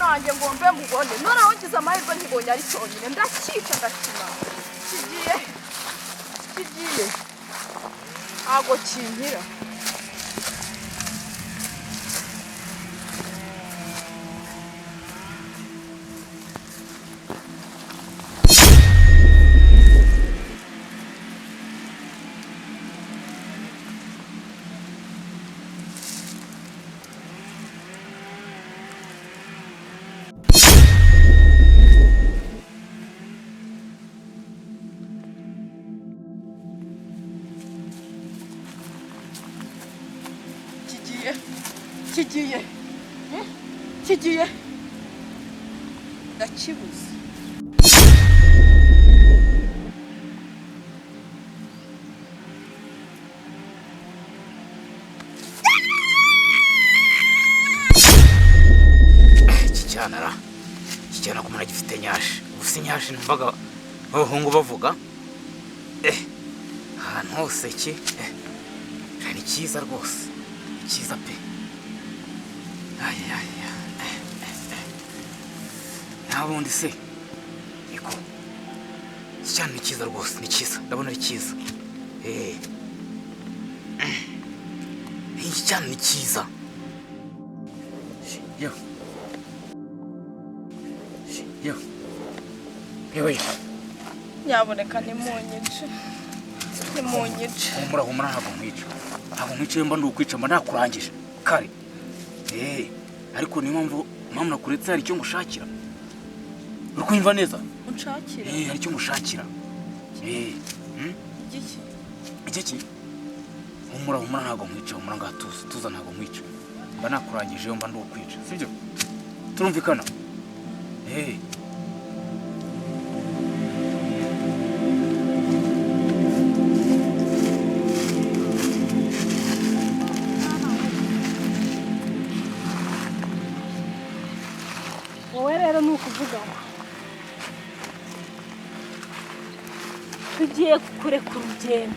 umwana wanjye ngo mbe mubone noneho ngize amahirwe nkibonye ari cyonyine ndakica ndakima kigiye ntago kinkira kigiye ndakibuze kijyana kumara gifite nyashi ubusa nyashi numvaga abahungu bavuga ahantu hose ni cyiza rwose cyiza pe ntabundi se niko iki cyane ni cyiza rwose ni cyiza ndabona ari cyiza iki cyane ni cyiza yewe nyaboneka nimunyice humura ntabwo nkwica mba ndukwica mba nakurangije kare ariko niyo mpamvu nakuretse hari icyo ngushakira uri kumva neza unshakira hari icyo ngushakira igiki humura ntabwo nkwica humura ngatuza ntabwo nkwica mba nakurangije mba ndukwica sibyo turumvikana wowe rero ni ukuvuga tugiye kurekura urugendo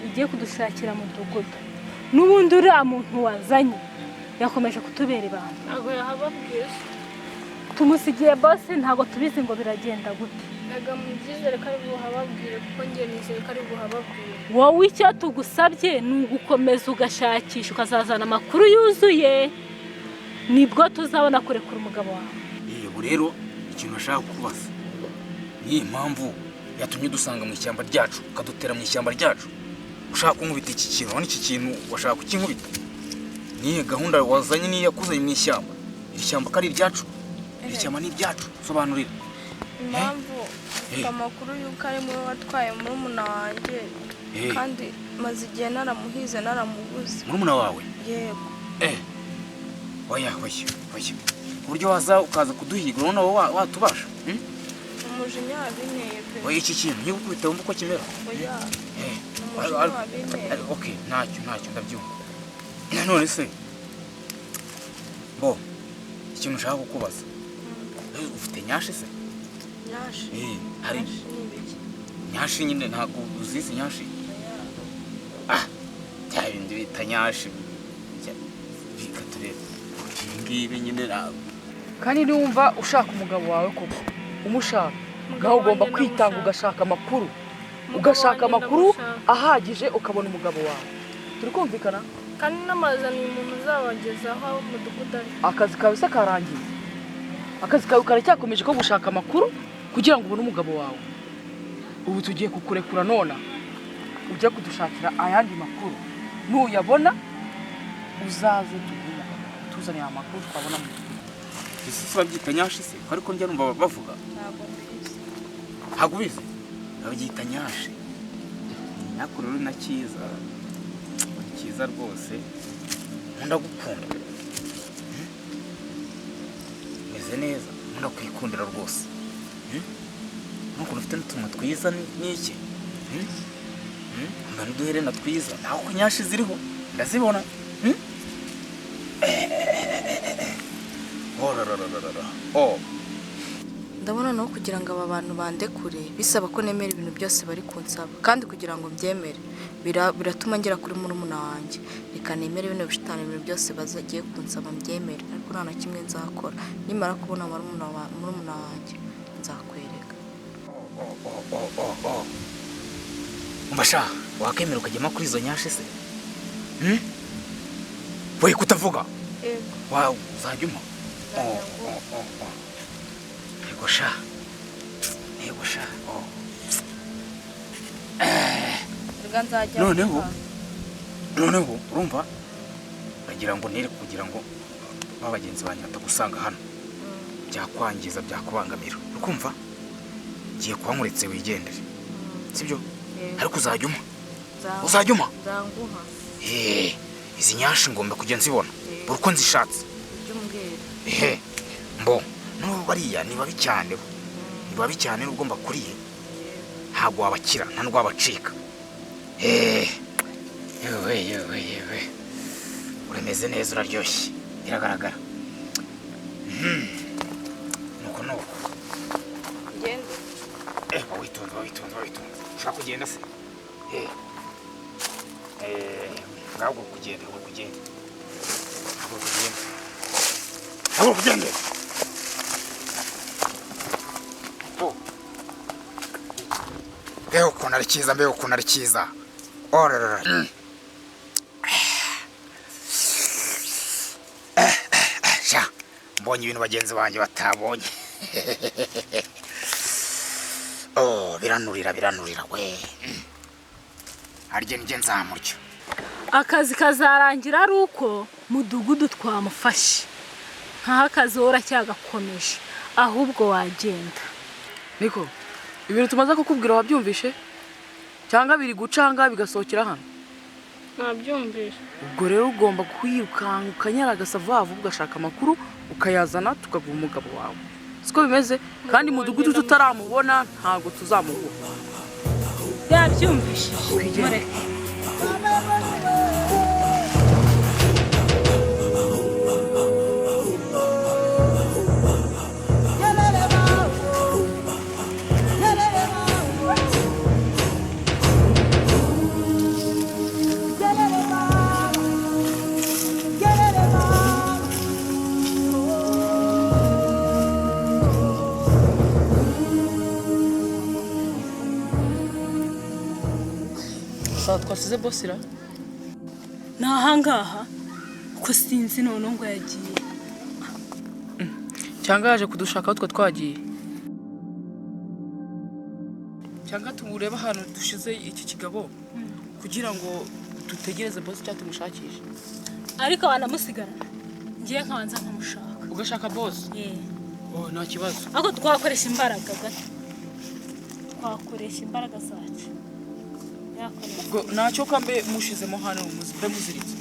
ugiye kudushakira mudugudu n'ubundi uriya muntu wazanye yakomeje kutubera ibanga ntabwo yahababwiye tumusigiye bose ntabwo tubizi ngo biragenda gute ntabwo mubyizere ko ari buhababwire kuko njye nizeye ko ari buhababwire wowe icyo tugusabye ni ugukomeza ugashakisha ukazazana amakuru yuzuye nibwo tuzabona kurekura umugabo wawe yego rero ikintu nashaka kubaza ni impamvu yatumye dusanga mu ishyamba ryacu ukadutera mu ishyamba ryacu ushaka kunkubita iki kintu urabona iki kintu washaka kukinkubita niyo gahunda wazanye niyo yakuzanye mu ishyamba iri shyamba ko ari iryacu iri shyamba ni iryacu sobanurira impamvu ufite amakuru y'uko ari wowe watwaye murumuna wanjye kandi maze igihe naramuhize naramubuze murumuna wawe yego oya uburyo waza ukaza kuduhiga urabona wowe watubasha umujinya wabinteye pe oya iki kintu niba ukubita wumva uko kimera oya umujinya wabinteye okay ntacyo ndabyumva none se bo ikintu ushaka kukubaza ufite nyashi se nyashi hari nyashi nyine ntabwo uzizi nyashi bya bindi bita nyashi bikatureba ngibi nyine ntabwo kandi niwumva ushaka umugabo wawe koko umushaka nawe ugomba kwitanga ugashaka amakuru ahagije ukabona umugabo wawe turi kumvikana kandi n'amazaniye umuntu uzabagezaho aho umudugudu ari akazi kawe se karangiye akazi kawe karacyakomeje ko gushaka amakuru kugira ngo ubone umugabo wawe ubu tugiye kukurekura nona ujya kudushakira ayandi makuru nuyabona uzaze tuzanira amakuru twabona mu isi babyita nyashi se ariko njya numva bavuga ntabwo ubizi babyita nyashi nakuru rero na cyiza rwose nkunda gukunda meze neza nkunda kwikundira rwose nuko ufite n'utuntu twiza n'iki mba n'uduherena twiza ntabwo nyashi ziriho ndazibona ndabona no kugira ngo aba bantu bandekure bisaba ko nemera ibintu byose bari kunsaba kandi kugira ngo mbyemere biratuma ngera kuri murumuna wanjye reka nemere ibintu bishitana ibintu byose bazagiye kunsaba mbyemere ariko nta na kimwe nzakora nimara kubona murumuna wanjye nzakwereka. Umbasha wakemera ukajyama kuri izo nyashe se? Wowe kutavuga? Yego. Wow, uzajyuma? Yego sha. Noneho urumva bagira ngo nere kugira ngo babagenzi banjye batagusanga hano byakwangiza byakubangamira ukumva giye kwankuretse wigendere sibyo ariko uzajyuma nzanguha izi nyashi ngomba kujya nzibona uko nzishatse mbo n'ubu bariya ni babi cyane n'ubwo mbakuriye ntabwo wabakira nta ndwa bacika. Yewe uremeze neza uraryoshye biragaragara. Nuko ngende witonze ushaka kugenda se ntabwo kugenda Mbega ukuntu ari cyiza ororora mbonye ibintu bagenzi banjye batabonye. Biranurira we harya nijye nzamurya. Akazi kazarangira ari uko mudugudu twamufashe nkaho akazi uracyagakomeje ahubwo wagenda. Niko ibintu tumaze kukubwira wabyumvishe cyangwa biri gucanga bigasohokera hano? Nabyumvishe. Ubwo rero ugomba kwirukanka ukanyaragasa vuba ugashaka amakuru ukayazana tukaguha umugabo wawe siko bimeze kandi mudugudu tutaramubona ntago tuzamubona. Yabyumvishe mureke. Twasize bosira nahangaha ko sinzi none ngo yagiye cyangwa yaje kudushaka aho twagiye cyangwa tumureba hano dushize iki kigabo kugira ngo dutegereze boss cyangwa tumushakishe. Ariko wanamusigara ngiye nkabanza nkamushaka. Ugashaka boss? Nta kibazo. Ako twakoresha imbaraga zacu. Ubwo ntacyo kambe mushizemo hano muziritse.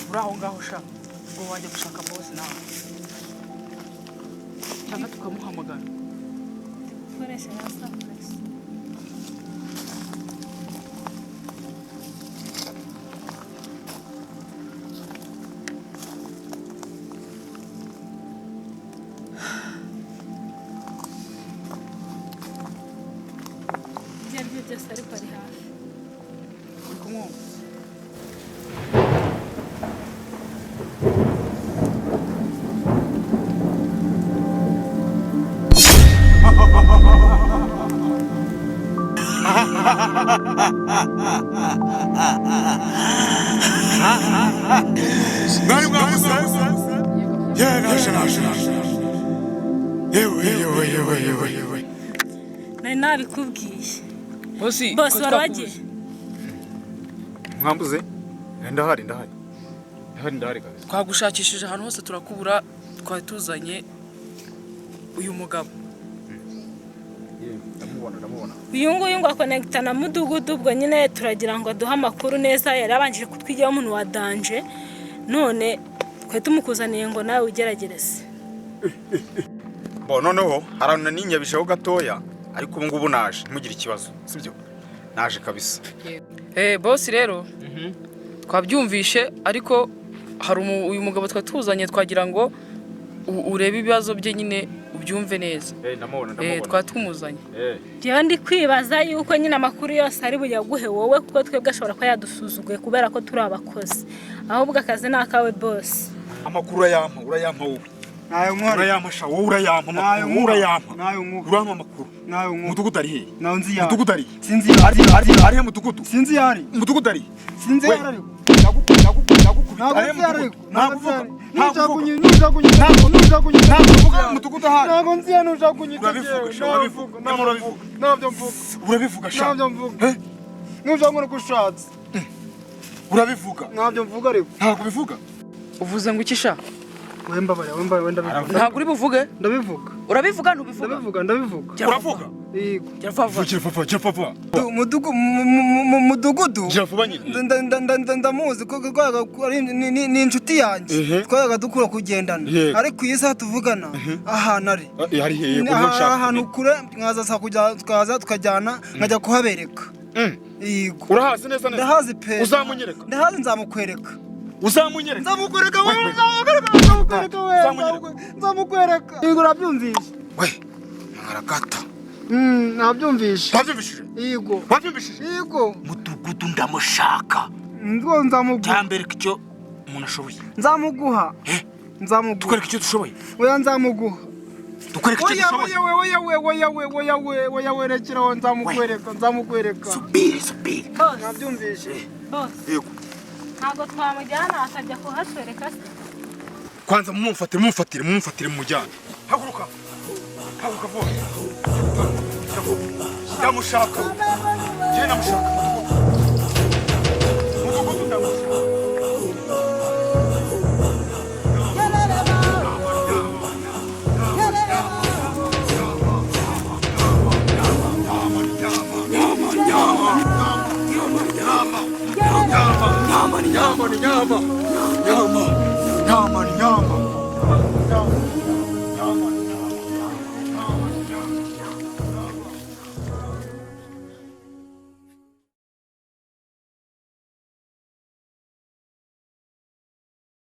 Uraho ngaho sha ubwo wajya gushaka boss nawe cyangwa tukamuhamagara. Koresha nasa press. Just ariko ari hafi. Kumwumva. Nani mwamusaza? Yewe. Nari nabikubwiye. Bosi waragiye. Mwambuze? Ndahari kabisa. Twagushakishije ahantu hose turakubura twari tuzanye uyu mugabo. Ndamubona. Uyu nguyu ngo akonekita na mudugudu ubwo nyine turagira ngo duha amakuru neza yarabanjije kutwigira umuntu wa danje none twe tumukuzaniye ngo nawe ugeragereze. Noneho harana ninyabishaho gatoya ariko ubu ngubu naje ntimugire ikibazo sibyo naje kabisa. Boss rero twabyumvishe ariko hari uyu mugabo twatuzanye twagira ngo urebe ibibazo bye nyine ubyumve neza. ndamubona Twari tumuzanye. njyewe ndi kwibaza yuko nyine amakuru yose ari buyaguhe wowe kuko twebwe ashobora kuba yadusuzuguye kubera ko turi abakozi ahubwo akazi ni akawe bosi. amakuru urayampa wowe nayo nkora urayampa sha wowe urayampa amakuru urayampa urampa amakuru nayo nkora mudugudu ari he nayo nzi ya mudugudu ari sinzi ari he mudugudu sinzi yari mudugudu ari sinzi yari ariko ndagukubita ari he mudugudu urabivuga ntabyo mvuga ariko ntabwo bivuga Uvuze ngo iki sha? wemba ndabivuga Ntabwo uri buvuge? ndabivuga Urabivuga ntubivuga? ndabivuga uravuga yego gira papa mudugudu gira vuba nyine ndamuzi ko ni inshuti yanjye twayaga dukura kugendana ariko iyi saha tuvugana ahantu ari ari he ahantu kure mwaza tukajyana nkajya kuhabereka yego urahazi neza ndahazi pe uzamunyereka ndahazi nzamukwereka nzamukwereka yego urabyumvishe we aragata nabyumvishe wabyumvishije yego wabyumvishije yego mudugudu ndamushaka ngo nzamuguha cyambereka icyo umuntu ashoboye nzamuguha tukwereka icyo dushoboye oya nzamuguha tukwereka icyo dushoboye oya werekeraho nzamukwereka subiri nabyumvishe bosi yego ntabwo twamujyana akajya kuhatwereka se. kwanza mumfatire mumujyane haguruka vuba ndamushaka njye namushaka mudugudu ndamushaka nyama